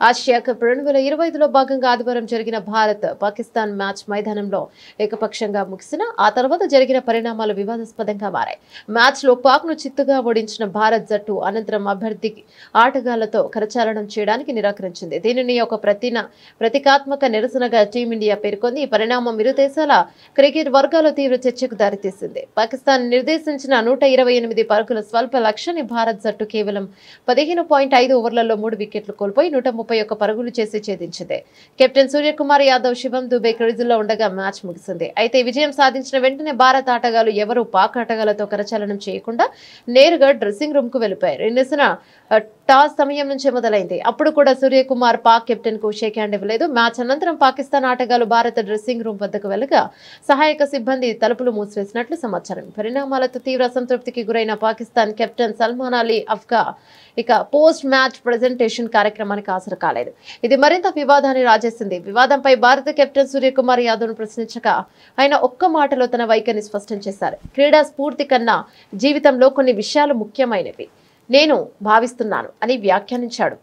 Asia cup 2025లో భాగంగా ఆదివారం జరిగిన భారత్ పాకిస్తాన్ మ్యాచ్ మైదానంలో ఏకపక్షంగా ముగిసిన ఆ తర్వాత జరిగిన పరిణామాలు వివాదాస్పదంగా మారాయి. మ్యాచ్లో పాక్ను చిత్తుగా ఓడించిన భారత్ జట్టు అనంతరం అభ్యర్థి ఆటగాళ్లతో కరచాలనం చేయడానికి నిరాకరించింది. దీనిని ఒక ప్రతీకాత్మక నిరసనగా టీమిండియా పేర్కొంది. ఈ పరిణామం ఇరు దేశాల క్రికెట్ వర్గాల్లో తీవ్ర చర్చకు దారితీసింది. పాకిస్తాన్ నిర్దేశించిన 128 పరుగుల స్వల్ప లక్ష్యాన్ని భారత్ జట్టు కేవలం 15.5 ఓవర్లలో 3 వికెట్లు కోల్పోయి 131 పరుగులు చేసి ఛేదించింది. కెప్టెన్ సూర్యకుమార్ యాదవ్, శివం దుబే క్రీజుల్లో ఉండగా మ్యాచ్ ముగిసింది. అయితే విజయం సాధించిన వెంటనే భారత ఆటగాళ్లు ఎవరూ పాక్ ఆటగాళ్లతో కరచాలనం చేయకుండా నేరుగా డ్రెస్సింగ్ రూమ్ కు వెళ్లిపోయారు. ఈ నిరసన టాస్ సమయం నుంచే మొదలైంది. అప్పుడు కూడా సూర్యకుమార్ పాక్ కెప్టెన్ కు షేక్ హ్యాండ్ ఇవ్వలేదు. మ్యాచ్ అనంతరం పాకిస్తాన్ ఆటగాళ్లు భారత డ్రెస్సింగ్ రూమ్ వద్దకు వెళ్లగా సహాయక సిబ్బంది తలుపులు మూసివేసినట్లు సమాచారం. పరిణామాలతో తీవ్ర అసంతృప్తికి గురైన పాకిస్తాన్ కెప్టెన్ సల్మాన్ అలీ అఫ్గా ఇక పోస్ట్ మ్యాచ్ ప్రెజెంటేషన్ కార్యక్రమానికి హాజరు కాలేదు. ఇది మరింత వివాదాన్ని రాజేసింది. వివాదంపై భారత కెప్టెన్ సూర్యకుమార్ యాదవ్ ను ప్రశ్నించగా ఆయన ఒక్క మాటలో తన వైఖరిని స్పష్టం చేశారు. క్రీడా స్ఫూర్తి కన్నా జీవితంలో కొన్ని విషయాలు ముఖ్యమైనవి నేను భావిస్తున్నాను అని వ్యాఖ్యానించాడు.